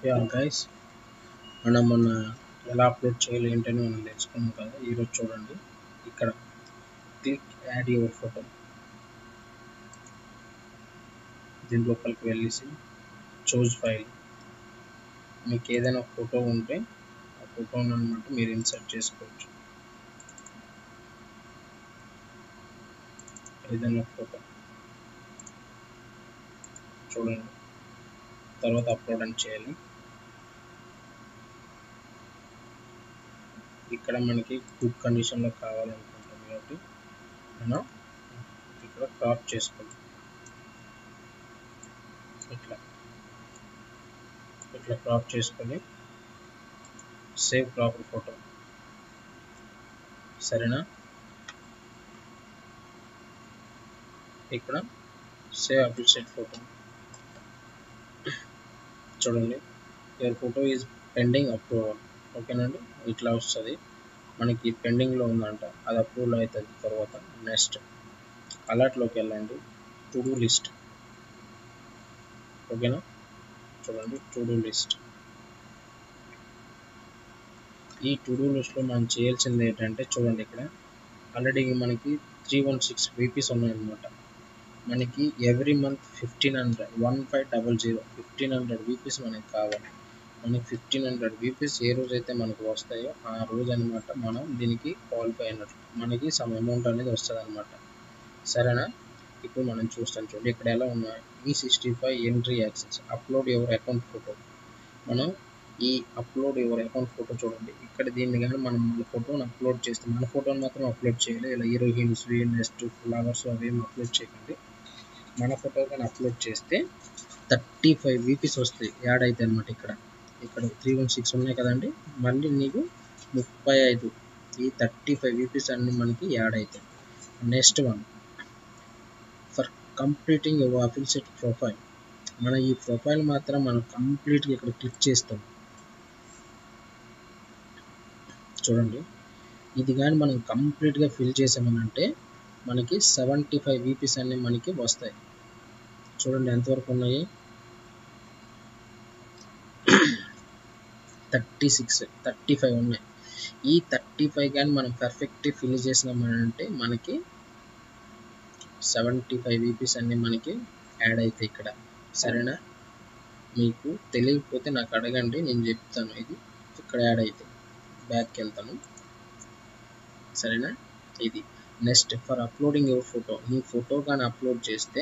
Yeah guys, మనం మొన్న ఎలా అప్లోడ్ చేయాలి ఏంటని మనం నేర్చుకున్నాం కదా. ఈరోజు చూడండి, ఇక్కడ క్లిక్ యాడ్ యువర్ ఫోటో, దీని లోపలికి వెళ్ళేసి చూజ్ ఫైల్. మీకు ఏదైనా ఫోటో ఉంటే ఆ ఫోటోని అనమాట మీరు ఇన్సర్ట్ చేసుకోవచ్చు. ఏదైనా ఫోటో చూడండి, తర్వాత అప్లోడ్ అని చేయాలి. ఇక్కడ మనకి గుడ్ కండిషన్లో కావాలనుకుంటాం కాబట్టి మనం ఇక్కడ క్రాప్ చేసుకోండి. ఇట్లా క్రాప్ చేసుకొని సేవ్ క్రాప్ ఫోటో, సరేనా. ఇక్కడ సేవ్ అప్లికేషన్ ఫోటో చూడండి, your photo is pending approval. ఓకేనండి, ఇట్లా వస్తుంది. మనకి పెండింగ్లో ఉందంట, అది అప్రూవల్ అవుతుంది. తర్వాత నెక్స్ట్ అలర్ట్లోకి వెళ్ళండి, టు డూ లిస్ట్. ఓకేనా, చూడండి టు డూ లిస్ట్. ఈ టు డూ లిస్ట్లో మనం చేయాల్సింది ఏంటంటే చూడండి, ఇక్కడ ఆల్రెడీ మనకి 316 వీపీస్ ఉన్నాయన్నమాట. మనకి ఎవ్రీ మంత్ 1500 1500 వీపీస్ మనకి కావాలి. మనకి 1500 వీపీస్ ఏ రోజైతే మనకు వస్తాయో ఆ రోజు అనమాట మనం దీనికి క్వాలిఫై అయినట్టు, మనకి సమ్ అమౌంట్ అనేది వస్తుంది అనమాట. సరేనా. ఇప్పుడు మనం చూస్తాం చూడండి, ఇక్కడ ఎలా ఉన్నాయి. E65 entry access, upload your account photo. మనం ఈ అప్లోడ్ యువర్ అకౌంట్ ఫోటో చూడండి, ఇక్కడ దీన్ని కానీ మనం మన ఫోటోని అప్లోడ్ చేస్తే, మన ఫోటోని మాత్రం అప్లోడ్ చేయాలి. ఇలా హీరోయిన్స్ నెక్స్ట్ ఫ్లవర్స్ అవేమి అప్లోడ్ చేయకండి. మన ఫోటో కానీ అప్లోడ్ చేస్తే 35 వీపీస్ వస్తాయి, యాడ్ అవుతాయి అనమాట. ఇక్కడ 316 ఉన్నాయి కదండి, మళ్ళీ నీకు 35 ఈ 35 వీపీస్ అన్ని మనకి యాడ్ అవుతాయి. Next one, for completing your affiliate profile. మన ఈ ప్రొఫైల్ మాత్రం మనం కంప్లీట్గా ఇక్కడ క్లిక్ చేస్తాం. చూడండి, ఇది కానీ మనం కంప్లీట్గా ఫిల్ చేసామనంటే మనకి 75 వీపీస్ అన్ని మనకి వస్తాయి. చూడండి ఎంతవరకు ఉన్నాయి, 35 ఉన్నాయి. ఈ 35 కానీ మనం పర్ఫెక్ట్ ఫిల్ చేసినామనంటే మనకి 75 వీపీస్ అన్ని మనకి యాడ్ అవుతాయి ఇక్కడ. సరేనా, మీకు తెలియకపోతే నాకు అడగండి, నేను చెప్తాను. ఇది ఇక్కడ యాడ్ అవుతాయి. బ్యాక్కి వెళ్తాను, సరేనా. ఇది next, for uploading your photo. నీ ఫోటో కానీ అప్లోడ్ చేస్తే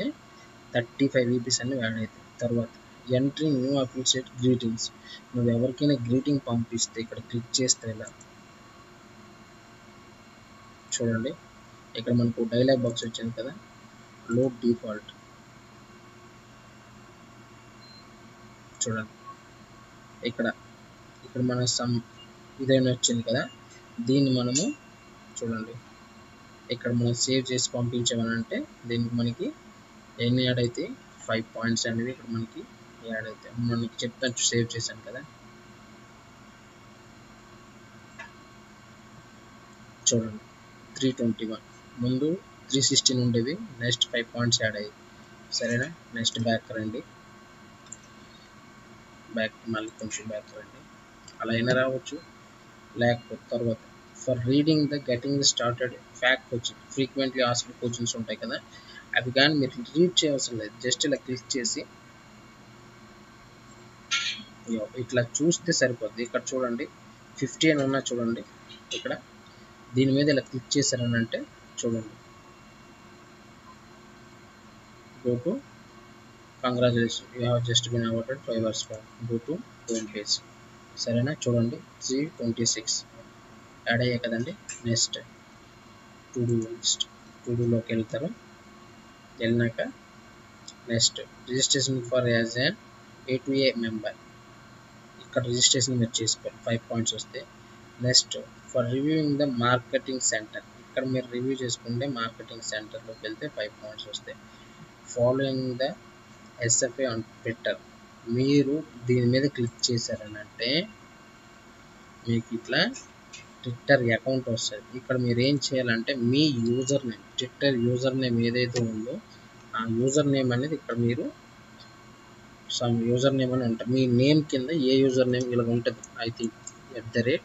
35 వీపీస్ అన్ని యాడ్ అవుతాయి. తర్వాత ఎంట్రింగ్ న్యూ అఫిలియేట్ గ్రీటింగ్స్. నువ్వు ఎవరికైనా గ్రీటింగ్ పంపిస్తే ఇక్కడ క్లిక్ చేస్తే ఇలా చూడండి, ఇక్కడ మనకు డైలాగ్ బాక్స్ వచ్చింది కదా, లోడ్ డిఫాల్ట్. చూడండి, ఇక్కడ మన సమ్ ఇదైనా వచ్చింది కదా, దీన్ని మనము చూడండి ఇక్కడ మనం సేవ్ చేసి పంపించామనంటే దీనికి మనకి ఎన్ని యాడ్ అయితే 5 పాయింట్స్ అనేవి ఇక్కడ మనకి యాడ్ అవుతాయి. మనకి చెప్తాను, సేవ్ చేశాను కదా. చూడండి 321, ముందు 316 ఉండేవి, నెక్స్ట్ 5 పాయింట్స్ యాడ్ అయ్యాయి. సరేనా, నెక్స్ట్ బ్యాక్ రండి, మళ్ళీ కొంచెం బ్యాక్ రండి. అలా అయినా రావచ్చు, లేకపోతే తర్వాత for reading the getting started fact question, frequently asked questions ఉంటాయి కదా, అవి కానీ మీరు రీడ్ చేయవలసిన లేదు. జస్ట్ ఇలా క్లిక్ చేసి ఇట్లా చూస్తే సరిపోద్ది. ఇక్కడ చూడండి 50 అని ఉన్నా చూడండి, ఇక్కడ దీని మీద ఇలా క్లిక్ చేశారనంటే చూడండి, go to congratulation you have just been awarded 5 hours for go to home page. సరేనా, చూడండి 326 యాడ్ అయ్యాయి కదండి. Next to do list, to డూలోకి వెళ్తారు. వెళ్ళినాక next registration for as an A2A member, ఇక్కడ రిజిస్ట్రేషన్ మీరు చేసుకోవాలి, 5 పాయింట్స్ వస్తాయి. Next for reviewing the marketing centre, ఇక్కడ మీరు రివ్యూ చేసుకుంటే మార్కెటింగ్ సెంటర్లోకి వెళ్తే 5 పాయింట్స్ వస్తాయి. Following the SFA on Twitter, మీరు దీని మీద క్లిక్ చేశారనంటే మీకు ఇట్లా ట్విట్టర్ అకౌంట్ వస్తుంది. ఇక్కడ మీరు ఏం చేయాలంటే మీ user name, Twitter user name ఏదైతే ఉందో ఆ యూజర్ నేమ్ అనేది ఇక్కడ మీరు సమ్ యూజర్ నేమ్ అని ఉంటుంది. మీ నేమ్ కింద ఏ యూజర్ నేమ్ ఇలా ఉంటుంది. ఐ థింక్ @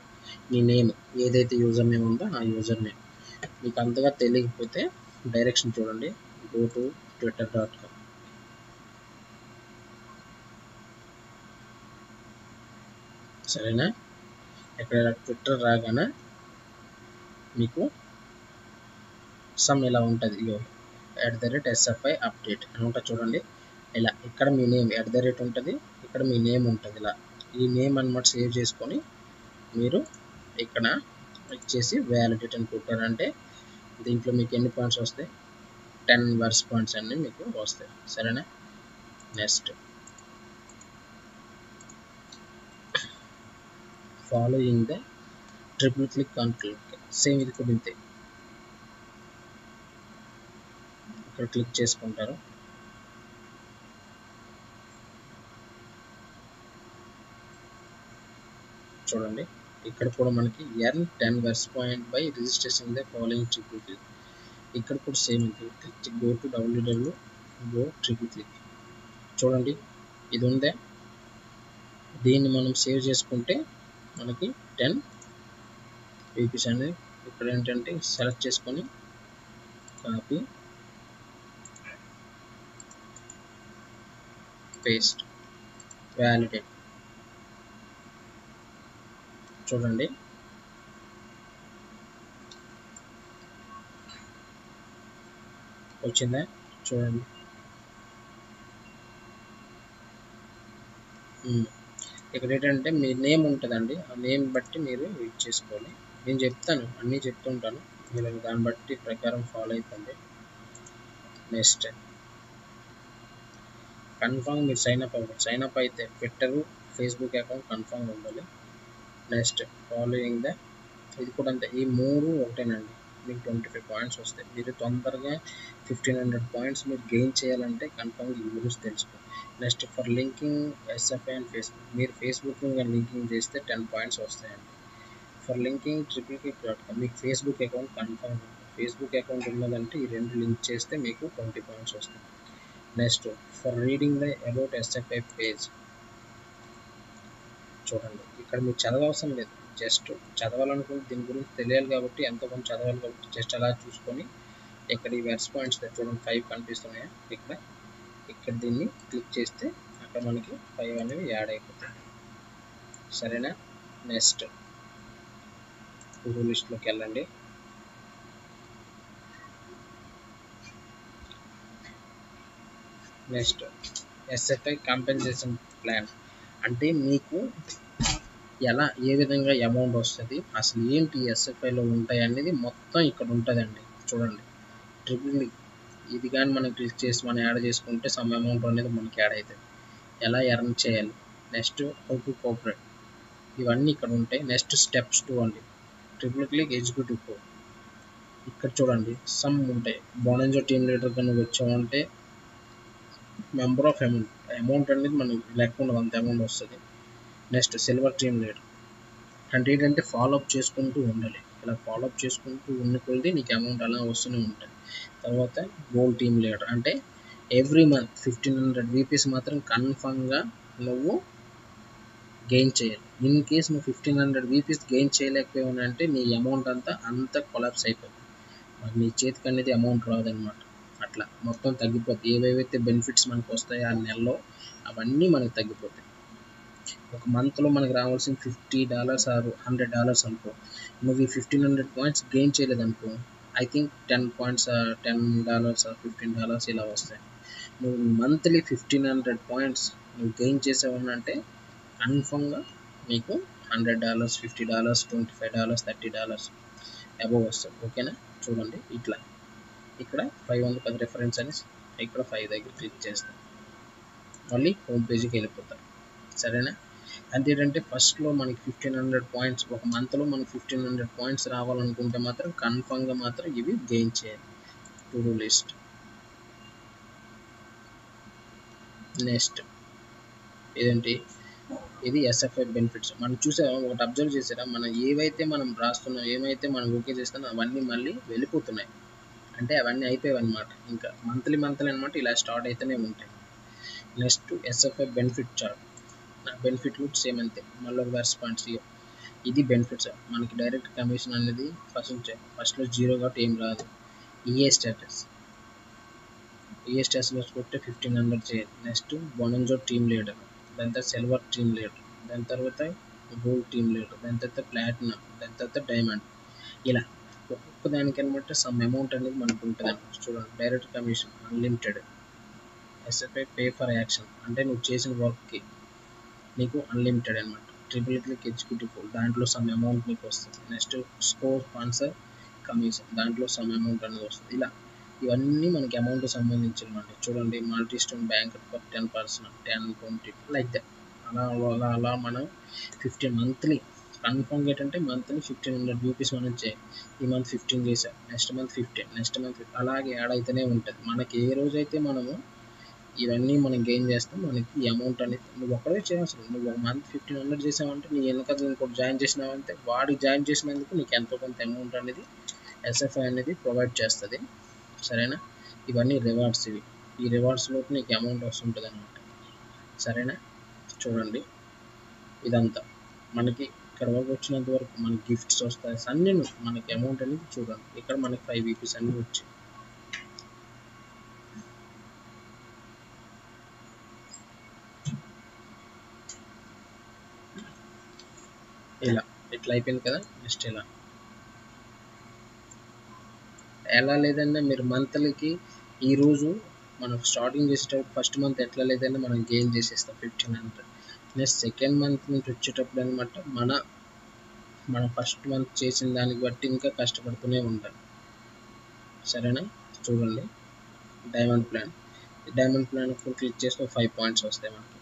మీ నేమ్ ఏదైతే యూజర్ నేమ్ ఉందో ఆ యూజర్ నేమ్. మీకు అంతగా తెలియకపోతే డైరెక్షన్ చూడండి. Go to twitter.com. సరేనా? ఇక్కడ ట్విట్టర్ రాగానే మీకు సమ్ ఇలా ఉంటుంది. ఇగో @SFI అప్డేట్ అని ఉంటుంది చూడండి. ఇలా ఇక్కడ మీ నేమ్ @ ఉంటుంది, ఇక్కడ మీ నేమ్ ఉంటుంది. ఇలా ఈ నేమ్ అన్నమాట సేవ్ చేసుకొని మీరు ఇక్కడ ఇచ్చేసి వ్యాలిడేట్ అని కొట్టారంటే దీంట్లో మీకు ఎన్ని పాయింట్స్ వస్తాయి? 10 వర్స్ పాయింట్స్ అన్నీ మీకు వస్తాయి. సరేనా? Next following the triple click on click. Same ఇది కూడా ఇంతే. ఇక్కడ క్లిక్ చేసుకుంటారు. చూడండి ఇక్కడ కూడా మనకి earn 10 worth point by registration the following triple click. ఇక్కడ కూడా సేమ్ ఇది. Go to www go triple click. చూడండి ఇది ఉందే, దీన్ని మనం సేవ్ చేసుకుంటే మనకి 10 రూపీస్ అనేది ఇక్కడ ఏంటంటే సెలెక్ట్ చేసుకొని కాపీ పేస్ట్ వ్యాలిడేట్. చూడండి వచ్చిందా? చూడండి ఇక్కడ ఏంటంటే మీ నేమ్ ఉంటుందండి, ఆ నేమ్ బట్టి మీరు యూజ్ చేసుకోవాలి. నేను చెప్తాను, అన్నీ చెప్తుంటాను, మీరు దాన్ని బట్టి ప్రకారం ఫాలో అయిపోండి. నెక్స్ట్ కన్ఫామ్ మీరు సైన్అప్ అవ్వాలి. సైన్అప్ అయితే ట్విట్టర్, ఫేస్బుక్ అకౌంట్ కన్ఫామ్ ఉండాలి. నెక్స్ట్ ఫాలోయింగ్ ద, ఇది కూడా అంతే. ఈ 3 ఒకటేనండి. మీకు 25 పాయింట్స్ వస్తాయి. మీరు తొందరగా 1500 పాయింట్స్ మీరు గెయిన్ చేయాలంటే కన్ఫామ్గా ఈ గురించి తెలుసుకోండి. Next for linking SFI and Facebook. మీరు ఫేస్బుక్ లింకింగ్ చేస్తే 10 పాయింట్స్ వస్తాయండి. For linking www.com. మీకు Facebook account confirm. Facebook account ఉన్నదంటే ఈ 2 లింక్ చేస్తే మీకు 20 పాయింట్స్ వస్తాయి. Next for reading the about SFI page. చూడండి ఇక్కడ మీరు చదవవసరం లేదు, జస్ట్ చదవాలనుకుంటే దీని గురించి తెలియాలి కాబట్టి ఎంతో కొంచెం చదవాలి కాబట్టి జస్ట్ అలా చూసుకొని ఇక్కడ ఈ వర్స్ పాయింట్స్ చూడండి 5 కనిపిస్తున్నాయా ఇక్కడ దీన్ని క్లిక్ చేస్తే అక్కడ మనకి 5 అనేవి యాడ్ అయిపోతాయి. సరేనా? నెక్స్ట్ టు డూ లిస్ట్లోకి వెళ్ళండి. నెక్స్ట్ SFI కాంపెన్సేషన్ ప్లాన్ అంటే మీకు ఎలా ఏ విధంగా అమౌంట్ వస్తుంది, అసలు ఏంటి SFIలో ఉంటాయి అనేది మొత్తం ఇక్కడ ఉంటుందండి. చూడండి ట్రిపుల్ ఇది కానీ మనం క్లిక్ చేసి మనం యాడ్ చేసుకుంటే సమ్ అమౌంట్ అనేది మనకి యాడ్ అవుతుంది. ఎలా ఎర్న్ చేయాలి, నెక్స్ట్ హౌ టు కోఆపరేట్, ఇవన్నీ ఇక్కడ ఉంటాయి. నెక్స్ట్ స్టెప్స్ 2 అండి. Triple click executive code. ఇక్కడ చూడండి సమ్ ఉంటాయి. బోనెంజో టీమ్ లీడర్ కనుక వచ్చామంటే మెంబర్ ఆఫ్ అమౌంట్ అనేది మనకి లెక్క ఉండదు, అంత అమౌంట్ వస్తుంది. నెక్స్ట్ సిల్వర్ టీమ్ లీడర్ అంటే ఏంటంటే ఫాలోఅప్ చేసుకుంటూ ఉండాలి. ఇలా ఫాలోఅప్ చేసుకుంటూ ఉన్న కొద్దీ నీకు అమౌంట్ అలా వస్తూనే ఉంటుంది. తర్వాత గోల్డ్ టీమ్ లీడర్ అంటే ఎవ్రీ మంత్ 1500 రూపీస్ మాత్రం కన్ఫామ్గా నువ్వు గెయిన్ చేయాలి. ఇన్ కేస్ నువ్వు 1500 రూపీస్ గెయిన్ చేయలేకపోయావంటే నీ అమౌంట్ అంతా కొలాప్స్ అయిపోతుంది. మరి నీ చేతికి అనేది అమౌంట్ రాదనమాట. అట్లా మొత్తం తగ్గిపోతాయి. ఏవేవైతే బెనిఫిట్స్ మనకు వస్తాయో ఆ నెలలో అవన్నీ మనకు తగ్గిపోతాయి. ఒక మంత్లో మనకు రావాల్సిన $50 ఆర్ $100 అనుకో, నువ్వు ఈ 1500 పాయింట్స్ గెయిన్ చేయలేదనుకో, ఐ థింక్ 10 పాయింట్స్ $10 ఆర్ $15 ఇలా వస్తాయి. నువ్వు మంత్లీ 1500 పాయింట్స్ నువ్వు గెయిన్ చేసావనంటే కన్ఫామ్గా మీకు $100, $50, $25, $30 అబోవ్ వస్తుంది. ఓకేనా? చూడండి ఇట్లా ఇక్కడ 5 ఉంది కదా రెఫరెన్స్ అని, ఇక్కడ 5 దగ్గర క్లిక్ చేస్తాం, మళ్ళీ హోమ్ పేజీకి వెళ్ళిపోతాం. సరేనా? అంతేంటంటే ఫస్ట్లో మనకి 1500 పాయింట్స్ ఒక మంత్లో మనకి 1500 పాయింట్స్ రావాలనుకుంటే మాత్రం కన్ఫామ్గా మాత్రం ఇవి గెయిన్ చేయాలి. To do list. నెక్స్ట్ ఇదేంటి, ఇది SFI బెనిఫిట్స్. మనం చూసాం ఒకటి అబ్జర్వ్ చేసారా, మనం ఏవైతే మనం రాస్తున్నాం ఏమైతే మనం ఓకే చేస్తున్నాం అవన్నీ మళ్ళీ వెళ్ళిపోతున్నాయి. అంటే అవన్నీ అయిపోయాయి అనమాట. ఇంకా మంత్లీ అనమాట ఇలా స్టార్ట్ అయితేనే ఉంటాయి. Next SFI benefit chart. నా బెనిఫిట్ కూడా సేమ్ అంతే, మళ్ళీ ఒక రెస్పాన్స్ ఇది బెనిఫిట్స్. మనకి డైరెక్ట్ కమిషన్ అనేది ఫస్ట్లో జీరో కాబట్టి ఏం రాదు. ఈఏ స్టేటస్ కొట్టే 1500 చేయాలి. నెక్స్ట్ బొనంజో టీమ్ లీడర్, దాని తర్వాత సిల్వర్ టీమ్ లీడర్, దాని తర్వాత గోల్డ్ టీమ్ లీడర్, దాని తర్వాత ప్లాటినం, దాని తర్వాత డైమండ్. ఇలా ఒక్కొక్క దానికి అనమాట సమ్ అమౌంట్ అనేది మనకు ఉంటుంది అనమాట. చూడండి, direct commission unlimited. SFI pay for action అంటే నువ్వు చేసిన వర్క్కి నీకు అన్లిమిటెడ్ అనమాట. ట్రిపుల్ క్లిక్ ఎగ్జిక్యూటివ్ దాంట్లో సమ్ అమౌంట్ నీకు వస్తుంది. నెక్స్ట్ స్కోర్ స్పాన్సర్ కమిషన్ దాంట్లో సమ్ అమౌంట్ అనేది వస్తుంది. ఇలా ఇవన్నీ మనకి అమౌంట్ సంబంధించినమాట. చూడండి, multi stone bank for 10%, 10, 20 like that. అలా మనం 15 మంత్లీ కన్ఫర్మ్ ఏంటంటే మంత్లీ 1500 రూపీస్ మనం చేయాలి. ఈ మంత్ 15 చేసాం, నెక్స్ట్ మంత్ 15, నెక్స్ట్ మంత్ అలాగే యాడ్ అయితేనే ఉంటుంది. మనకి ఏ రోజైతే మనము ఇవన్నీ మనం గెయిన్ చేస్తాం మనకి ఈ అమౌంట్ అనేది నువ్వు ఒక్కడే చేయాల్సింది. నువ్వు ఒక మంత్ 1500 చేసావంటే నీ వెనకాల ఇంకోటి జాయిన్ చేసినావంటే వాడికి జాయిన్ చేసినందుకు నీకు ఎంతో కొంత అమౌంట్ అనేది ఎస్ఎఫ్ఐ అనేది ప్రొవైడ్ చేస్తుంది. సరేనా? ఇవన్నీ రివార్డ్స్. ఈ రివార్డ్స్లోకి నీకు అమౌంట్ వస్తుంటుంది అనమాట. సరేనా? చూడండి, ఇదంతా మనకి ఇక్కడ వరకు వచ్చినంత వరకు మనకి గిఫ్ట్స్ వస్తాయి అన్నీ మనకి అమౌంట్ అనేది చూడండి. ఇక్కడ మనకి 5 వీపీస్ అన్నీ వచ్చాయి. ఇలా ఇట్లా అయిపోయింది కదా. నెక్స్ట్ ఎలా లేదన్నా మీరు మంత్లీకి ఈరోజు మనం స్టార్టింగ్ చేసేటప్పుడు ఫస్ట్ మంత్ ఎట్లా లేదన్నా మనం గెయిన్ చేసేస్తాం 1500. నెక్స్ట్ సెకండ్ మంత్ నుంచి వచ్చేటప్పుడు అనమాట మనం ఫస్ట్ మంత్ చేసిన దానికి బట్టి ఇంకా కష్టపడుతూనే ఉంటాం. సరేనా? చూడండి, డైమండ్ ప్లాన్ క్లిక్ చేస్తే 5 పాయింట్స్ వస్తాయి మనకి.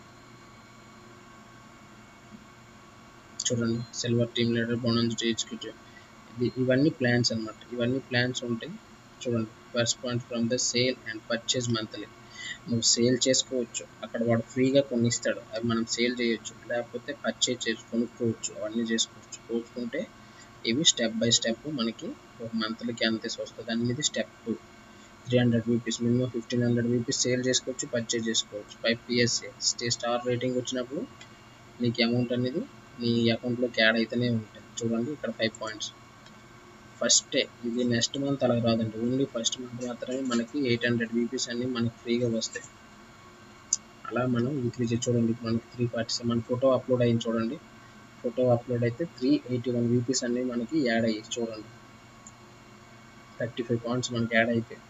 చూడండి, సిల్వర్ టీమ్ లీడర్, బొనాన్స్ ఎగ్జిక్యూటివ్, ఇవన్నీ ప్లాన్స్ అనమాట. ఇవన్నీ ప్లాన్స్ ఉంటాయి. చూడండి, first point from the sale and purchase monthly. నువ్వు సేల్ చేసుకోవచ్చు, అక్కడ వాడు ఫ్రీగా కొన్ని ఇస్తాడు, అవి మనం సేల్ చేయొచ్చు, లేకపోతే పర్చేజ్ చేసి కొనుక్కోవచ్చు, అవన్నీ కోసుకుంటే ఇవి స్టెప్ బై స్టెప్ మనకి ఒక మంత్లీకి ఎంత వస్తుంది అనేది step 2. 300 rupees minimum 1500 rupees sale చేసుకోవచ్చు, పర్చేజ్ చేసుకోవచ్చు. 5 పిఎస్ఏ స్టార్ రేటింగ్ వచ్చినప్పుడు నీకు అమౌంట్ అనేది నీ అకౌంట్లోకి యాడ్ అయితేనే ఉంటుంది. చూడండి, ఇక్కడ 5 పాయింట్స్ ఫస్ట్ ఇది. నెక్స్ట్ మంత్ అలా రాదండి, ఓన్లీ ఫస్ట్ మంత్ మాత్రమే మనకి 800 రూపీస్ అన్ని మనకి ఫ్రీగా వస్తాయి. అలా మనం ఇంక్రీజ్. చూడండి, మనకి 3 పార్ట్స్ మన ఫోటో అప్లోడ్ అయ్యింది. చూడండి, ఫోటో అప్లోడ్ అయితే 381 రూపీస్ అన్ని మనకి యాడ్ అయ్యి. చూడండి, 35 పాయింట్స్ మనకి యాడ్ అయిపోయి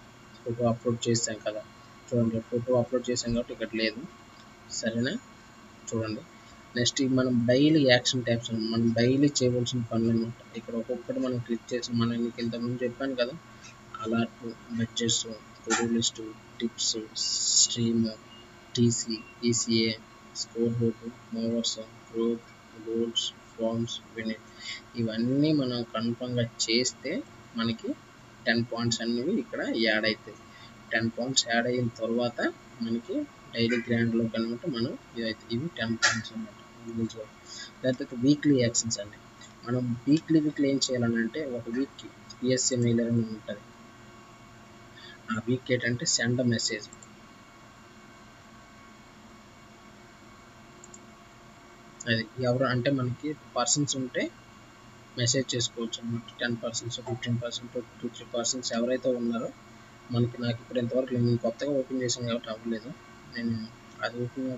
ఫోటో అప్లోడ్ చేసాం కదా. చూడండి, ఫోటో అప్లోడ్ చేసాం కాబట్టి ఇక్కడ లేదు. సరేనా? చూడండి, నెక్స్ట్ మనం డైలీ యాక్షన్ ట్యాబ్స్ మనం డైలీ చేయవలసిన పనులు అనమాట. ఇక్కడ ఒక్కొక్కటి మనం క్లిక్ చేసి మనం మీకు ఇంతకుముందు చెప్పాను కదా, alert, budgets, to list, tips, stream, TC, ECA, scoreboard, movers, growth, goals, forms, వినిట్, ఇవన్నీ మనం కన్ఫర్మ్గా చేస్తే మనకి 10 పాయింట్స్ అనేవి ఇక్కడ యాడ్ అవుతాయి. 10 పాయింట్స్ యాడ్ అయిన తర్వాత మనకి డైలీ గ్రాండ్లోకి అనమాట మనం ఇవి 10 పాయింట్స్ అనమాట. దాని తర్వాత వీక్లీ యాక్షన్స్ అండి. మనం వీక్లీ ఏం చేయాలని అంటే ఒక వీక్కి పిఎస్ఏ మెయిలర్ అని ఉంటుంది. ఆ వీక్ ఏంటంటే సెండ్ మెసేజ్. అది ఎవరు అంటే మనకి పర్సన్స్ ఉంటే మెసేజ్ చేసుకోవచ్చు అనమాట. 10%, 15%, 2-3% ఎవరైతే ఉన్నారో నాకు ఇప్పుడు ఇంతవరకు నేను కొత్తగా ఓపెన్ చేశాను కాబట్టి అవ్వలేదు. నేను అది ఓపెన్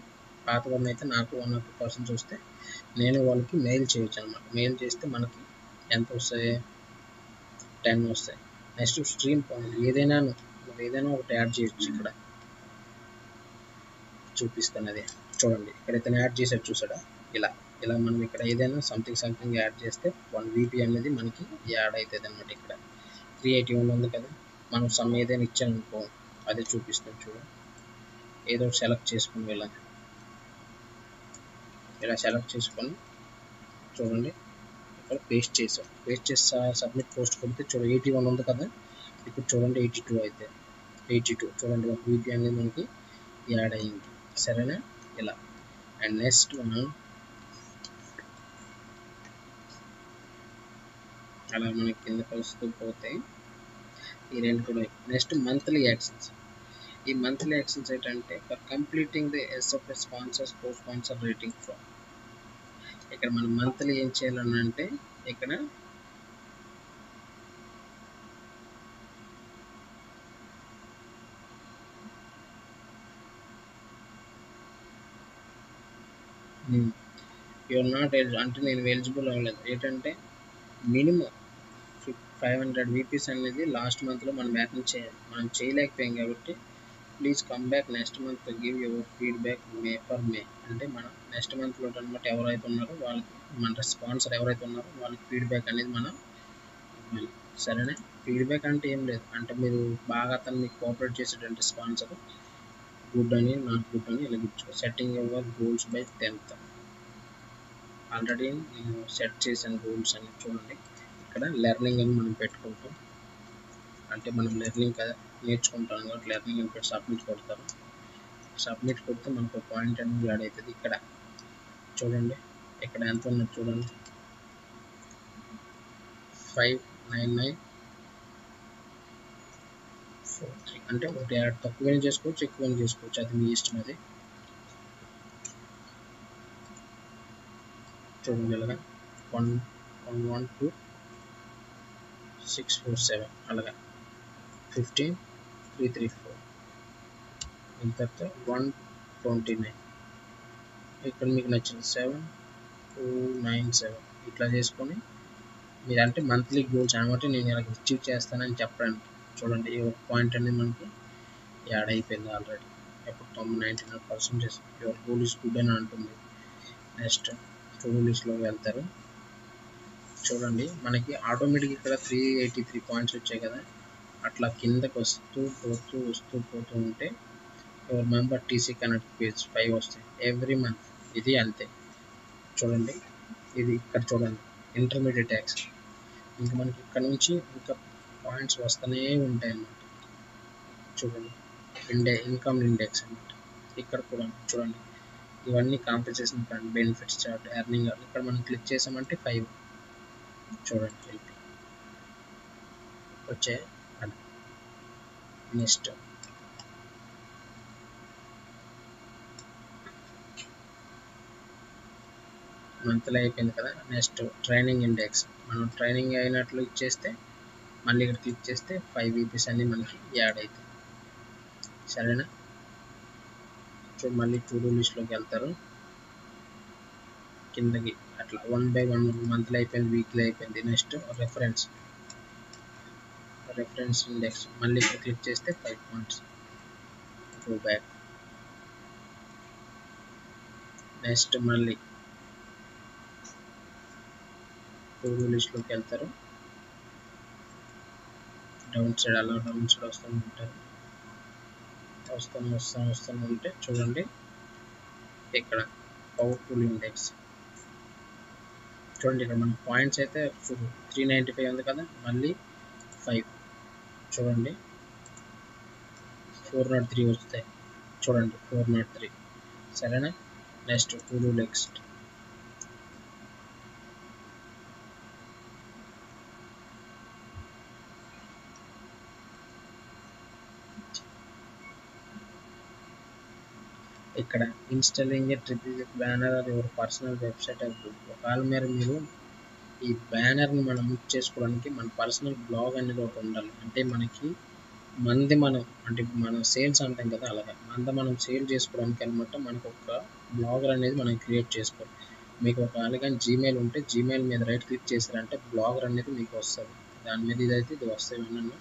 పాత వన్ అయితే నాకు 1 or 2% వస్తే నేను వాళ్ళకి మెయిల్ చేయొచ్చు అనమాట. మెయిల్ చేస్తే మనకి ఎంత వస్తాయి? 10 వస్తాయి. నెక్స్ట్ స్ట్రీమ్ పాయింట్ ఏదైనా ఒకటి యాడ్ చేయొచ్చు. ఇక్కడ చూపిస్తాను, అది చూడండి. ఇక్కడ ఇతను యాడ్ చేసాడు, చూసాడా? ఇలా మనం ఇక్కడ ఏదైనా సంథింగ్ యాడ్ చేస్తే 1 వీపీ అనేది మనకి యాడ్ అవుతుంది అనమాట. ఇక్కడ క్రియేటివ్ ఉంది కదా, మనం సమ్ ఏదైనా ఇచ్చామనుకో అదే చూపిస్తాం. చూడండి, ఏదో సెలెక్ట్ చేసుకుని వెళ్ళాలి. ఇలా సెలెక్ట్ చేసుకొని చూడండి, ఇక్కడ పేస్ట్ చేసి సబ్మిట్ పోస్ట్ కొడితే చూడండి 81 ఉంది కదా, ఇప్పుడు చూడండి 82 అయితే 82. చూడండి, ఒక వీపీ అనేది మనకి యాడ్ అయ్యింది. సరేనా? ఇలా అండ్ నెక్స్ట్ మనం అలా మనకి కింద వస్తూ పోతే ఈ రెండు కూడా. Next monthly actions. ఈ మంత్లీ యాక్షన్స్ ఏంటంటే for completing the SFS sponsors co sponsor rating from. ఇక్కడ మనం మంత్లీ ఏం చేయాలని అంటే ఇక్కడ యూఆర్ నాట్ అంటే నేను ఎలిజిబుల్ అవ్వలేదు. ఏంటంటే మినిమం 500 వీపీస్ అనేది లాస్ట్ మంత్లో మనం అటెండ్ చేయాలి. మనం చేయలేకపోయాం కాబట్టి please come back next month give your feedback May for May. అంటే మనం నెక్స్ట్ మంత్లో అనమాట ఎవరైతే ఉన్నారో వాళ్ళకి మన స్పాన్సర్ ఎవరైతే ఉన్నారో వాళ్ళకి ఫీడ్బ్యాక్ అనేది మనం ఇవ్వాలి. సరేనా? ఫీడ్బ్యాక్ అంటే ఏం లేదు, అంటే మీరు బాగా అతను మీకు కోఆపరేట్ చేసేటువంటి స్పాన్సర్ గుడ్ అని నాట్ గుడ్ అని ఇలా ఇచ్చుకో. Setting your goals by 10th. Already నేను సెట్ చేసిన గోల్స్ అని చూడండి. ఇక్కడ లెర్నింగ్ అని మనం పెట్టుకుంటాం, అంటే మనం లెర్నింగ్ కదా నేర్చుకుంటాం కాబట్టి లెర్నింగ్ అని పెట్టి సబ్మిట్ కొడతారు. సబ్మిట్ కొడితే మనకు పాయింట్ అనేది యాడ్ అవుతుంది. ఇక్కడ చూడండి, ఇక్కడ ఎంత ఉన్నది చూడండి, 59943. అంటే ఒకటి యాడ్ తక్కువైనా చేసుకోవచ్చు, ఎక్కువైనా చేసుకోవచ్చు, అది మీ ఇష్టం. అది చూడండి ఇలాగా 112647 అలాగా 15334 ఇంత 129. ఇక్కడ మీకు నచ్చిన 7297 ఇట్లా చేసుకొని మీరు అంటే మంత్లీ గోల్స్ అనమాట నేను ఇలా అచీవ్ చేస్తానని చెప్పడానికి. చూడండి ఈ ఒక పాయింట్ అనేది మనకి యాడ్ అయిపోయింది ఆల్రెడీ. ఇప్పుడు 99% యువర్ గోల్ ఇస్ గుడ్ అని అంటుంది. నెక్స్ట్ టు డూ లిస్ట్లోకి వెళ్తారు. చూడండి మనకి ఆటోమేటిక్ ఇక్కడ 383 పాయింట్స్ వచ్చాయి కదా, అట్లా కిందకి వస్తూ పోతూ ఉంటే your member TC connect page 5 వస్తాయి ఎవ్రీ మంత్. ఇది అంతే. చూడండి ఇది ఇక్కడ చూడండి ఇంటర్మీడియట్ ట్యాక్స్. ఇంకా మనకి ఇక్కడ నుంచి ఇంకా పాయింట్స్ వస్తూనే ఉంటాయి అన్నమాట. చూడండి ఇన్కమ్ ఇండెక్స్ అన్నమాట. ఇక్కడ కూడా చూడండి ఇవన్నీ compensation fund, benefits chart, earning. ఇక్కడ మనం క్లిక్ చేసామంటే 5 చూడండి వచ్చే. నెక్స్ట్ మంత్లీ అయిపోయింది కదా. Next training index. మనం ట్రైనింగ్ అయినట్లు ఇచ్చేస్తే మళ్ళీ ఇక్కడ క్లిక్ చేస్తే 5 వీపీస్ అన్ని మనకి యాడ్ అవుతాయి. సరేనా? సో మళ్ళీ టు డూ లిస్ట్లోకి వెళ్తారు కిందకి అట్లా 1 by 1 మంత్లీ అయిపోయింది, వీక్లీ అయిపోయింది. నెక్స్ట్ రెఫరెన్స్ ఇండెక్స్ మళ్ళీ ఇక్కడ క్లిక్ చేస్తే 5 పాయింట్స్ గో బ్యాక్. నెక్స్ట్ మళ్ళీ టు డూ లిస్ట్లోకి వెళ్తారు. డౌన్ సైడ్ అలా డౌన్ సైడ్ వస్తూ ఉంటారు. వస్తూ ఉంటే చూడండి ఇక్కడ పవర్ఫుల్ ఇండెక్స్. చూడండి ఇక్కడ మన పాయింట్స్ అయితే 395 ఉంది కదా, మళ్ళీ 5 చూడండి 403 వస్తాయి. చూడండి 403. సరేనా? Next to do next. ఇక్కడ installing a triple banner or your personal website. ఒకవేళ మీరు ఈ బ్యానర్ని మనం యూజ్ చేసుకోవడానికి మన పర్సనల్ బ్లాగ్ అనేది ఒకటి ఉండాలి. అంటే మనకి అంటే మనం సేల్స్ అంటాం కదా, అలాగే మనం సేల్ చేసుకోవడానికి అనమాట మనకు ఒక బ్లాగర్ అనేది మనం క్రియేట్ చేసుకోవాలి. మీకు ఒకవేళ కానీ జీమెయిల్ ఉంటే జీమెయిల్ మీద రైట్ క్లిక్ చేశారంటే బ్లాగర్ అనేది మీకు వస్తుంది. దాని మీద ఇది వస్తాయి విన్నాను.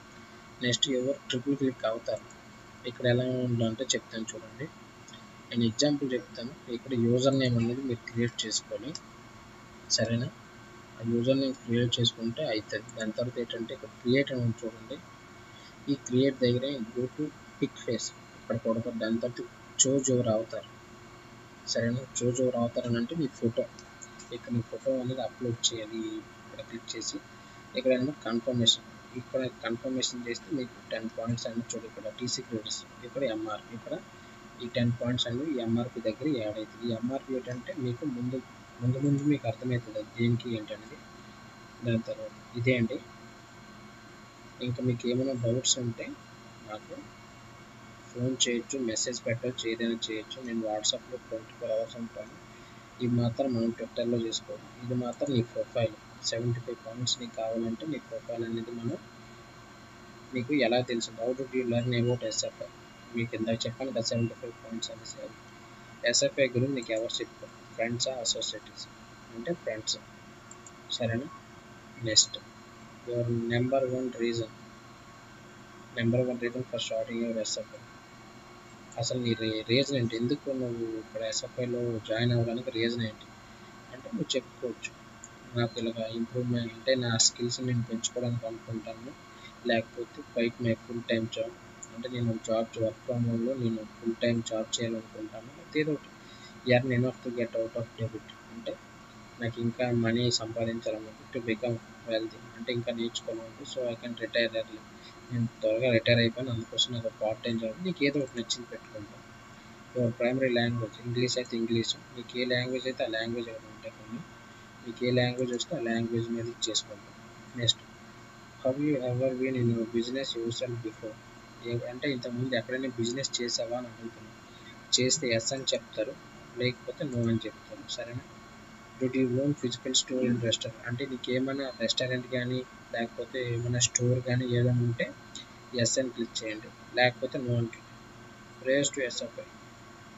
నెక్స్ట్ ఎవరు ట్రిపుల్ క్లిక్ అవుతారు. ఇక్కడ ఎలా ఉండాలంటే చెప్తాను చూడండి. నేను ఎగ్జాంపుల్ చెప్తాను. ఇక్కడ యూజర్ నేమ్ అనేది మీరు క్రియేట్ చేసుకొని, సరేనా? ఆ యూజర్ నేమ్ క్రియేట్ చేసుకుంటే అవుతుంది. దాని తర్వాత ఏంటంటే ఇక్కడ క్రియేట్ అని చూడండి. ఈ క్రియేట్ దగ్గర గో టు పిక్ ఫేస్ ఇక్కడ కొడతారు. దాని తర్వాత చూజ్ యువర్ అవతార్. సరేనా? చూజ్ యువర్ అవతార్ అని అంటే మీ ఫోటో, ఇక్కడ మీ ఫోటో అనేది అప్లోడ్ చేయాలి. ఇక్కడ క్లిక్ చేసి ఇక్కడ కన్ఫర్మేషన్, ఇక్కడ కన్ఫర్మేషన్ చేస్తే మీకు 10 పాయింట్స్ అనేది చూడండి. ఇక్కడ టీసీ క్రెడిట్స్, ఇక్కడ ఎంఆర్పి, ఇక్కడ ఈ 10 పాయింట్స్ అనేవి ఈ ఎంఆర్పి దగ్గర యాడ్ అవుతుంది. ఈ ఎంఆర్పి ఏంటంటే మీకు ముందు మీకు అర్థమవుతుంది అది దేనికి ఏంటనేది. దాని తర్వాత ఇదే అండి. ఇంకా మీకు ఏమైనా డౌట్స్ ఉంటే నాకు ఫోన్ చేయొచ్చు, మెసేజ్ పెట్టవచ్చు, ఏదైనా చేయొచ్చు. నేను వాట్సాప్లో 24 hours ఉంటాను. ఇది మాత్రం మనం ట్విట్టర్లో చేసుకోవాలి. ఇది మాత్రం నీ ప్రొఫైల్ 75 పాయింట్స్ నీకు కావాలంటే నీ ప్రొఫైల్ అనేది మనం మీకు ఎలా తెలిసింది? How do you learn about SFI? మీకు ఇందాక చెప్పాను కదా 75 పాయింట్స్ అనేసి. ఎస్ఎఫ్ఐ గురించి నీకు ఎవరు చెప్పారు? ఫ్రెండ్సా, అసోసియేట్స్? అంటే ఫ్రెండ్స్. సరేనా? Next your number one reason for starting your SFI. అసలు నీ రీజన్ ఏంటి? ఎందుకు నువ్వు ఇక్కడ ఎస్ఎఫ్ఐలో జాయిన్ అవ్వడానికి రీజన్ ఏంటి అంటే నువ్వు చెప్పుకోవచ్చు. నాకు ఇలాగ ఇంప్రూవ్మెంట్ అంటే నా స్కిల్స్ నేను పెంచుకోవడానికి అనుకుంటాను, లేకపోతే bike my full time job అంటే నేను వర్క్ ఫ్రమ్ హోమ్లో నేను ఫుల్ టైం జాబ్ చేయాలనుకుంటాను, ఏదో ఒకటి earn enough to get out of debit అంటే నాకు ఇంకా మనీ సంపాదించాలన్నట్టు, టు బికమ్ వెల్తీ అంటే ఇంకా నేర్చుకోవాలంటే, so I can retire early నేను త్వరగా రిటైర్ అయిపోయాను, అందుకోసం నాకు పార్ట్ టైం జాబ్. నీకు ఏదో ఒకటి నచ్చింది పెట్టుకుంటాను. యువర్ ప్రైమరీ లాంగ్వేజ్ ఇంగ్లీష్ అయితే ఇంగ్లీష్, నీకు ఏ లాంగ్వేజ్ అయితే ఆ లాంగ్వేజ్ ఒకటి ఉంటాయి కొన్ని, మీకు ఏ లాంగ్వేజ్ వస్తే ఆ లాంగ్వేజ్ మీద ఇచ్చేసుకుంటాం. Next have you ever been in your business yourself before? అంటే ఇంతకుముందు ఎక్కడైనా బిజినెస్ చేసావా అని అడుగుతున్నాను. చేస్తే ఎస్ అని చెప్తారు, లేకపోతే నో అని చెప్తారు. సరేనా? Did you own physical store in restaurant అంటే నీకు ఏమైనా రెస్టారెంట్ కానీ లేకపోతే ఏమైనా స్టోర్ కానీ ఏదైనా ఉంటే ఎస్ అని క్లిక్ చేయండి, లేకపోతే నో అని click. Prayers to SFI.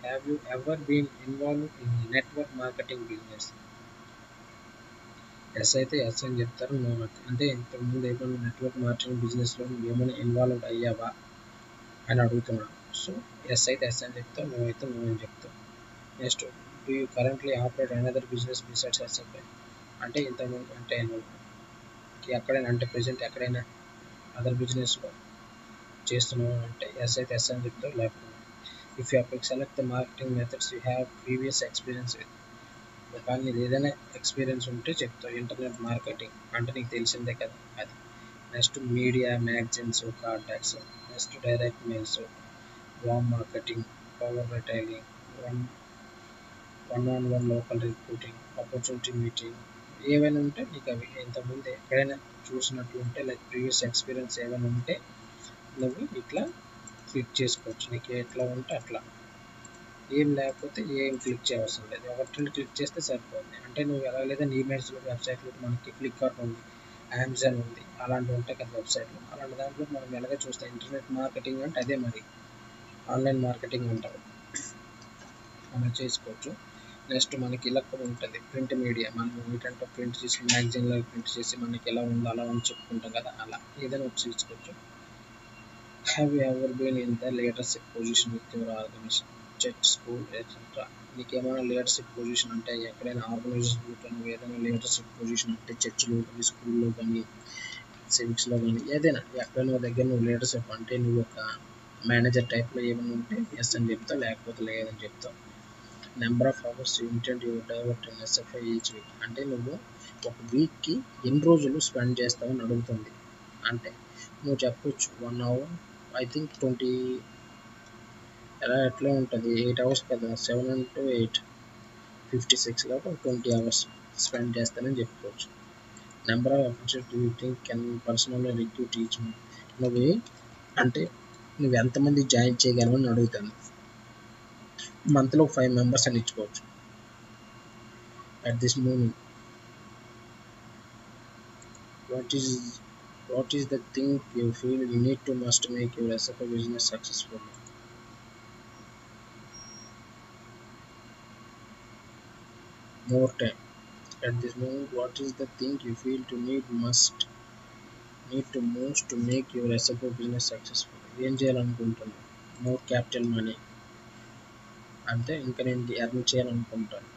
Have you ever been involve in network marketing business? Yes అయితే ఎస్ అని చెప్తారు, నో అంటే ఇంతకుముందు ఏమైనా నెట్వర్క్ మార్కెటింగ్ బిజినెస్లో నువ్వు ఏమైనా ఇన్వాల్వ్ అయ్యావా అని అడుగుతున్నాను. సో ఎస్ అయితే ఎస్ అని చెప్తావు, నో అయితే నో అని చెప్తావు. Next do you currently operate another business besides SFI అంటే ఇంతకుముందు అంటే నువ్వు ఎక్కడైనా అంటే ప్రెజెంట్ ఎక్కడైనా అదర్ బిజినెస్లో చేస్తున్నావు అంటే ఎస్ అయితే ఎస్ అని చెప్తావు, లేకపోతే if you select the marketing methods you have previous experience with. ఒకవేళ నీది ఏదైనా ఎక్స్పీరియన్స్ ఉంటే చెప్తావు. ఇంటర్నెట్ మార్కెటింగ్ అంటే నీకు తెలిసిందే కదా అది. Next media, magazines, contacts. Next direct mails, warm marketing, power retailing, one one on one local recruiting, opportunity meeting, ఏవైనా ఉంటే నీకు అవి ఇంతకుముందు ఎక్కడైనా చూసినట్లు ఉంటే లైక్ ప్రీవియస్ ఎక్స్పీరియన్స్ ఏమైనా ఉంటే నువ్వు ఇట్లా క్లిక్ చేసుకోవచ్చు. నీకు ఎట్లా ఉంటే అట్లా, ఏం లేకపోతే ఏం క్లిక్ చేయవసరం లేదు. ఒకటి రెండు క్లిక్ చేస్తే సరిపోతుంది. అంటే నువ్వు ఎలా లేదా ఈమెయిల్స్లో వెబ్సైట్లో మనకి ఫ్లిప్కార్ట్ ఉంది, అమెజాన్ ఉంది, అలాంటివి ఉంటాయి కదా వెబ్సైట్లు. అలాంటి దాంట్లో మనం ఎలాగ చూస్తాం ఇంటర్నెట్ మార్కెటింగ్ అంటే అదే మరి ఆన్లైన్ మార్కెటింగ్ అంటారు, అలా చేసుకోవచ్చు. నెక్స్ట్ మనకి ఇలా కూడా ఉంటుంది ప్రింట్ మీడియా, మనం ఏంటంటే ప్రింట్ చేసి మ్యాగజైన్లో ప్రింట్ చేసి మనకి ఎలా ఉందో అలా అని చెప్పుకుంటాం కదా, అలా ఏదైనా వచ్చి తీసుకోవచ్చు. Have you ever been in the leadership position with your organization, church, school, etcetera? నీకు ఏమైనా లీడర్షిప్ పొజిషన్ అంటే ఎక్కడైనా ఆర్గనైజేషన్లో నువ్వు ఏదైనా లీడర్షిప్ పొజిషన్ అంటే చర్చ్లో కానీ స్కూల్లో కానీ సివిక్స్లో కానీ ఏదైనా ఎక్కడైనా దగ్గర నువ్వు లీడర్షిప్ అంటే నువ్వు ఒక మేనేజర్ టైప్లో ఏమైనా ఉంటే ఎస్ అని చెప్తావు, లేకపోతే లేదని చెప్తావు. Number of hours you intend your divert in SFI each week అంటే నువ్వు ఒక వీక్కి ఎన్ని రోజులు స్పెండ్ చేస్తావని అడుగుతుంది. అంటే నువ్వు చెప్పొచ్చు 1 hour, ఐ థింక్ 20 ఎట్లా ఉంటుంది 8 hours కదా, 7 into 8 56 కాబట్టి 20 hours స్పెండ్ చేస్తానని చెప్పుకోవచ్చు. Number of hours do you think can personal recruit each month నువ్వు అంటే నువ్వు ఎంతమంది జాయిన్ చేయగలవని అడుగుతాను. మంత్లో 5 members అని ఇచ్చుకోవచ్చు. At this moment what is the thing you feel you need to must make your SFA business successful? More time. At this moment, what is the thing you feel to need to most to make your SFA business successful? ఏం చేయాలనుకుంటున్నాను? More capital money అంటే ఇంకా నేను earn చేయాలనుకుంటాను.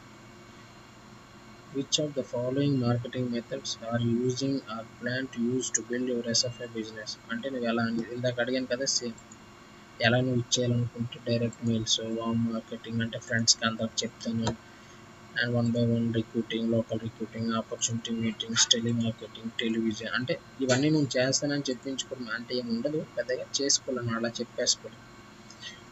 Which of the following marketing methods are you using or plan to use to build your SFA business? అంటే నువ్వు ఎలా ఇందాక అడిగాను కదా సేమ్ ఎలా నువ్వు ఇచ్చేయాలనుకుంటే డైరెక్ట్ మెయిల్స్, వామ్ మార్కెటింగ్ అంటే ఫ్రెండ్స్కి అందరికి చెప్తాను, and 1 by 1 recruiting, local recruiting, opportunity meetings, telemarketing, television అంటే ఇవన్నీ నువ్వు చేస్తానని చెప్పించుకోవడం అంటే ఏమి ఉండదు, పెద్దగా చేసుకోవాలని అలా చెప్పేసుకోవడం.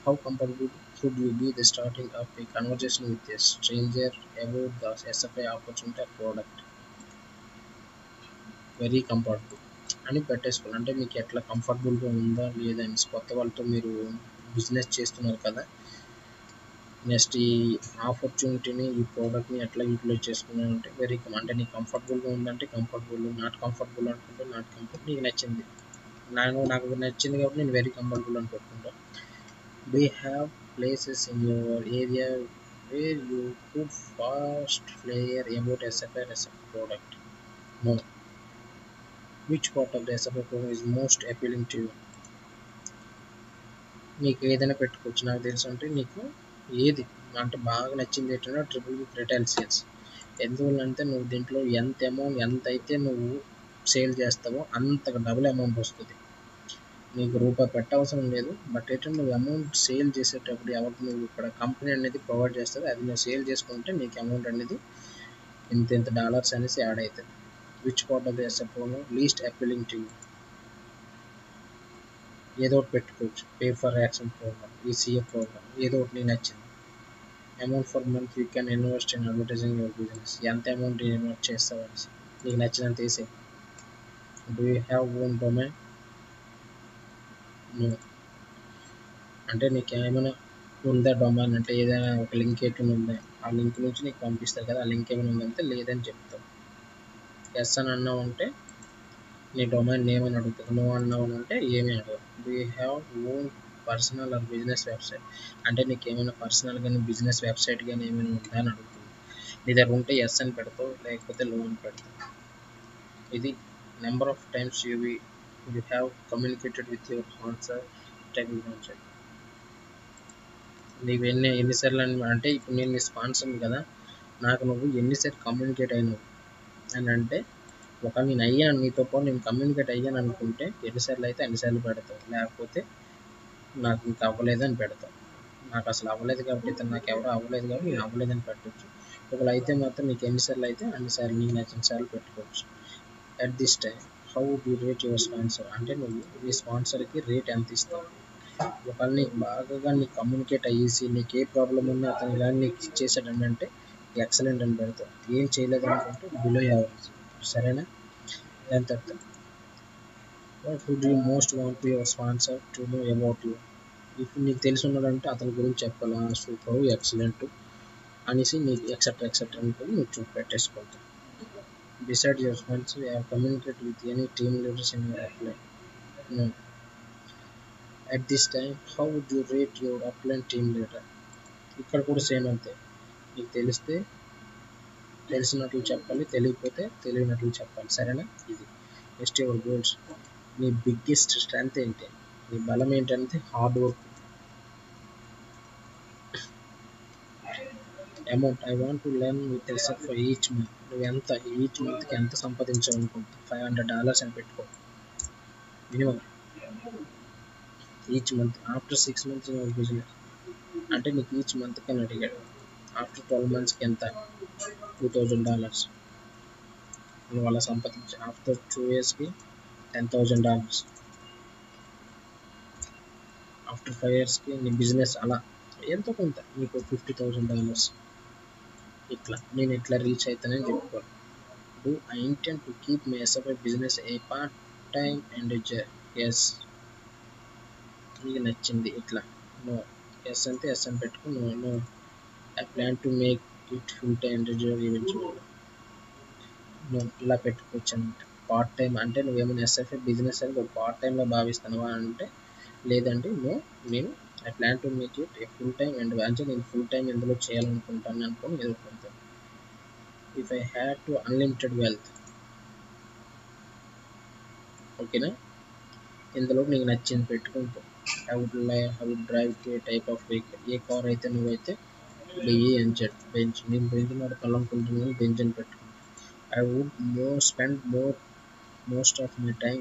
How comfortable should you be the starting of a conversation with a stranger about the SFA opportunity or product? Very comfortable అని పెట్టేసుకోవాలి. అంటే మీకు ఎట్లా కంఫర్టబుల్గా ఉందా లేదా అని కొత్త వాళ్ళతో మీరు బిజినెస్ చేస్తున్నారు కదా, నెక్స్ట్ ఈ ఆపర్చునిటీని ఈ ప్రోడక్ట్ని ఎట్లా యూటిలైజ్ చేసుకున్నాను అంటే అంటే నీకు కంఫర్టబుల్గా ఉందంటే కంఫర్టబుల్, నాట్ కంఫర్టబుల్ అనుకుంటే నాట్ కంఫర్ట్, నీకు నచ్చింది. నాకు నచ్చింది కాబట్టి నేను వెరీ కంఫర్టబుల్ అని పెట్టుకుంటాను. We have places in your area where you could fast flyer about SFI product. No. Which part of the SFI program is most appealing to you? నీకు ఏదైనా పెట్టుకోవచ్చు. నాకు తెలుసు అంటే నీకు ఏది అంటే బాగా నచ్చింది ఏంటంటే ట్రిపుల్ రిటైల్ సేల్స్. ఎందువల్లంటే నువ్వు దీంట్లో ఎంత అయితే నువ్వు సేల్ చేస్తావో అంతకు డబుల్ అమౌంట్ వస్తుంది. నీకు రూపాయి పెట్టవసరం లేదు. బట్ ఏంటంటే నువ్వు అమౌంట్ సేల్ చేసేటప్పుడు ఎవరికి నువ్వు ఇక్కడ కంపెనీ అనేది ప్రొవైడ్ చేస్తుంది, అది నువ్వు సేల్ చేసుకుంటే నీకు అమౌంట్ అనేది ఇంత డాలర్స్ అనేసి యాడ్ అవుతుంది. Which part of the SFO least appealing to you? ఏదో ఒకటి పెట్టుకోవచ్చు. Pay for action program, ECF program, ఏదో ఒకటి నీకు నచ్చింది. Amount for month you can invest in advertising your business. ఎంత అమౌంట్ ఇన్వెస్ట్ చేస్తావు అనేసి నీకు నచ్చినంత వేసే. Do you have own domain? అంటే నీకు ఏమైనా ఉందా డొమైన్ అంటే ఏదైనా ఒక లింక్ ఏమైనా ఉందా, ఆ లింక్ నుంచి నీకు పంపిస్తారు కదా, ఆ లింక్ ఏమైనా ఉందంటే లేదని చెప్తావు. ఎస్ అని అన్నావు అంటే నీ డొమైన్ నేమ్ అని అడుగుతుంది. నో అన్నావు అంటే ఏమీ అడగదు. Do you have own personal or business website? అంటే నీకు ఏమైనా పర్సనల్ కానీ బిజినెస్ వెబ్సైట్ కానీ ఏమైనా ఉందా అని అడుగుతుంది. నీ దగ్గర ఉంటే ఎస్ అని పెడతావు, లేకపోతే లో అని పెడతావు. ఇది number of times you have communicated with your sponsor technology. నీవు ఎన్నిసార్లు అంటే ఇప్పుడు నేను నీ స్పాన్సర్ని కదా, నాకు నువ్వు ఎన్నిసార్లు కమ్యూనికేట్ అయినావు అని అంటే, ఒక నేను అయ్యాను నీతో పాటు నేను కమ్యూనికేట్ అయ్యాను అనుకుంటే ఎన్నిసార్లు అయితే అన్నిసార్లు పెడతావు, లేకపోతే నాకు ఇంకా అవ్వలేదు అని పెడతావు. నాకు అసలు అవ్వలేదు కాబట్టి ఇతను నాకు ఎవరు అవ్వలేదు కాబట్టి నేను అవ్వలేదని పెట్టవచ్చు. ఒకవేళ అయితే మాత్రం నీకు ఎన్నిసార్లు అయితే అన్నిసార్లు నీకు నచ్చిన సార్లు పెట్టుకోవచ్చు. At this time how do you rate your sponsor? అంటే నువ్వు నీ స్పాన్సర్కి రేట్ ఎంత ఇస్తావు? ఒకవేళ నీకు బాగా నీకు కమ్యూనికేట్ అయ్యేసి నీకు ఏ ప్రాబ్లం ఉన్నా అతను కానీ నీకు ఇచ్చేసాడని అంటే ఎక్సలెంట్ అని పెడతావు. ఏం చేయలేదు అనుకుంటే బిలో యావరేజ్. సరేనా? దాని తర్వాత what would you most want your sponsor to know about you? ఇప్పుడు నీకు తెలిసి ఉన్నాడంటే అతని గురించి చెప్పాలా, సూపర్, ఎక్సలెంట్ అనేసి నీకు ఎక్సెట్రా అనుకుని నువ్వు పెట్టేసుకోవద్దు. Beside your sponsor you have communicate with any team leaders in your upline? No. At this time how would you rate your upline team leader? ఇక్కడ కూడా సేమ్ అంతే. నీకు తెలిస్తే తెలిసినట్లు చెప్పాలి, తెలియకపోతే తెలియనట్లు చెప్పాలి. సరేనా? ఇది నెక్స్ట్ యువర్ గోల్స్. నీ బిగ్గెస్ట్ స్ట్రెంగ్త్ ఏంటి? నీ బలం ఏంటంటే hard work. Amount I want to learn with SF for each month. నువ్వు ఈచ్ మంత్కి ఎంత సంపాదించాలనుకుంటావు? $500 అని పెట్టుకో minimum each month. After 6 months business అంటే నీకు ఈచ్ మంత్కి అని అడిగాడు. ఆఫ్టర్ 12 monthsకి ఎంత? $2000 నువ్వు అలా సంపాదించి. ఆఫ్టర్ 2 yearsకి $10,000. ఆఫ్టర్ 5 yearsకి నీ బిజినెస్ అలా ఎంతో కొంత నీకు $50,000. ఇట్లా నేను ఎట్లా రీచ్ అవుతానని చెప్పుకోవాలి. Do I intend to keep my SFI business a part time and yes. నీకు నచ్చింది ఇట్లా. నో. ఎస్ అంటే ఎస్ అని పెట్టుకుని no I plan to make it full time job eventually. నువ్వు ఇలా పెట్టుకోవచ్చు అనమాట. పార్ట్ టైం అంటే నువ్వేమైనా ఎస్ఎఫ్ఐ బిజినెస్ అని ఒక పార్ట్ టైంలో భావిస్తున్నావా అంటే లేదండి, నేను I plan to make it a full time and అంటే నేను ఫుల్ టైం ఎందులో చేయాలనుకుంటాను అనుకుని ఎదుర్కొంటాను. If I had to unlimited wealth, ఓకేనా? ఇందులో నీకు నచ్చింది పెట్టుకుంటూ I would drive to a type of vehicle. A car అయితే నువ్వైతే బెంచ్ నేను బెంచ్ నడపాలనుకుంటున్నాను, బెంచ్ అని పెట్టుకుంటాను. I would spend most of my time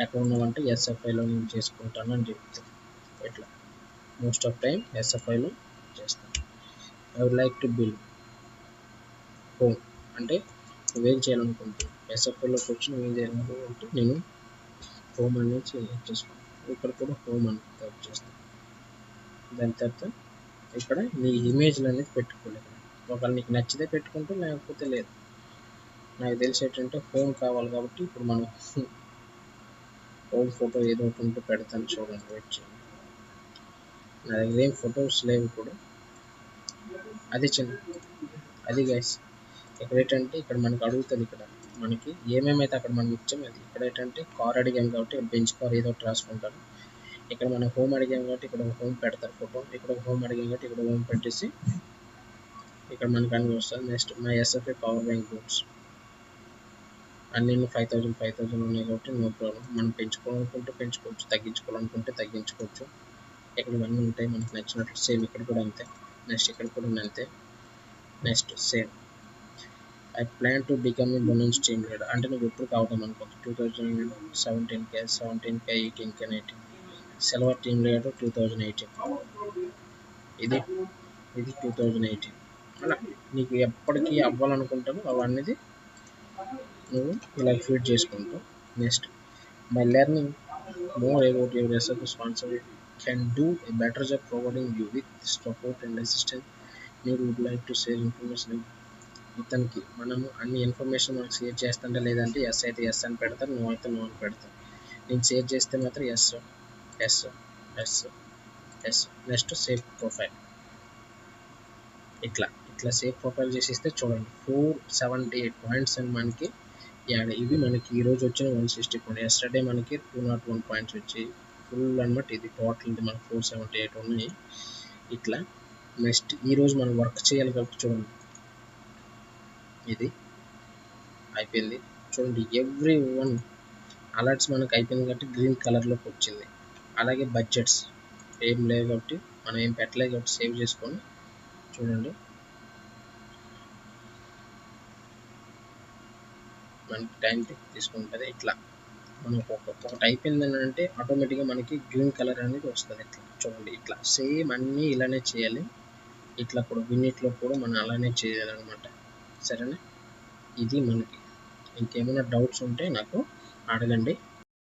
ఎక్కడ ఉన్నామంటే ఎస్ఎఫ్ఐలో నేను చేసుకుంటాను అని చెప్తాను. ఎట్లా మోస్ట్ ఆఫ్ టైం ఎస్ఎఫ్ఐలో చేస్తాను. I would like to build home అంటే నువ్వేం చేయాలనుకుంటున్నావు ఎస్ఎఫ్ఐలోకి వచ్చి నువ్వేం చేయాలనుకుంటే నేను హోమ్ అనేది చేసుకుంటాను. ఇక్కడ కూడా హోమ్ అని టైప్ చేస్తాను. దాని తర్వాత ఇక్కడ నీ ఇమేజ్లు అనేది పెట్టుకోలేదు. ఒకవేళ నీకు నచ్చితే పెట్టుకుంటే లేకపోతే లేదు. నాకు తెలిసి ఏంటంటే హోమ్ కావాలి కాబట్టి ఇప్పుడు మనం హోమ్ ఫోటో ఏదో ఒకటి ఉంటే పెడతాను, చూడండి, వెయిట్ చేయండి. నా దగ్గర ఏం ఫొటోస్ లేవు ఇప్పుడు. అది అది గైస్ ఇక్కడ ఏంటంటే ఇక్కడ మనకు అడుగుతుంది, ఇక్కడ మనకి ఏమేమైతే అక్కడ మనం ఇచ్చాం అది. ఇక్కడ ఏంటంటే కార్ అడిగాం కాబట్టి బెంచ్ కార్ ఏదో ఒకటి రాసుకుంటారు. ఇక్కడ మనం హోమ్ అడిగాం కాబట్టి ఇక్కడ హోమ్ పెడతారు ఫోటో. ఇక్కడ హోమ్ అడిగాం కాబట్టి ఇక్కడ హోమ్ పెట్టేసి ఇక్కడ మనకు అన్ని వస్తుంది. Next my SFA power bank boots అన్ని 5000 ఉన్నాయి కాబట్టి నో ప్రాబ్లం. మనం పెంచుకోవాలనుకుంటే పెంచుకోవచ్చు, తగ్గించుకోవాలనుకుంటే తగ్గించుకోవచ్చు. ఇక్కడ ఇవన్నీ ఉంటాయి మనకు నచ్చినట్లు. సేమ్ ఇక్కడ కూడా అంతే. నెక్స్ట్ ఇక్కడ కూడా అంతే. Next same I plan to become a bonanza team leader. అంటే నువ్వు ఎప్పుడు కావదాం అనుకోవచ్చు. 2017K 18K 19. Silver team leader 2018. ఇది 2018. అలా నీకు ఎప్పటికీ అవ్వాలనుకుంటావు అవన్నీ నువ్వు ఇలా ఫీడ్ చేసుకుంటావు. Next by learning more about your SF sponsor can do a better job providing you with support and assistance. మీరు would like to share information. ఇతనికి మనము అన్ని ఇన్ఫర్మేషన్ మనకు షేర్ చేస్తుంటే, లేదంటే ఎస్ అయితే ఎస్ అని పెడతారు, నో అయితే నో అని పెడతారు. నేను షేర్ చేస్తే మాత్రం yes yes yes yes. Next save profile. ఇట్లా సేవ్ ప్రొఫైల్ చేసిస్తే చూడండి 478 పాయింట్స్ అని మనకి యాడ్. ఇవి మనకి ఈరోజు వచ్చిన 160 పాయింట్స్. ఎస్టర్డే మనకి 201 పాయింట్స్ వచ్చి ఫుల్ అనమాట. ఇది టోటల్ ఇది మనకు 478 ఉన్నాయి. ఇట్లా నెక్స్ట్ ఈరోజు మనం వర్క్ చేయాలి కాబట్టి చూడండి ఇది అయిపోయింది. చూడండి ఎవ్రీ వన్ అలర్ట్స్ మనకు అయిపోయింది కాబట్టి గ్రీన్ కలర్లోకి వచ్చింది. అలాగే బడ్జెట్స్ ఏం లేవు కాబట్టి మనం ఏం పెట్టలేదు కాబట్టి సేవ్ చేసుకొని చూడండి మనకి టైం తీసుకుంటుంది. ఇట్లా మనకు ఒకటి అయిపోయిందని అంటే ఆటోమేటిక్గా మనకి గ్రీన్ కలర్ అనేది వస్తుంది. ఇట్లా చూడండి ఇట్లా సేమ్ అన్నీ ఇలానే చేయాలి. ఇట్లా కూడా విన్నిట్లో కూడా మనం అలానే చేయాలన్నమాట. సరేనా? ఇది మనకి ఇంకేమైనా డౌట్స్ ఉంటే నాకు అడగండి.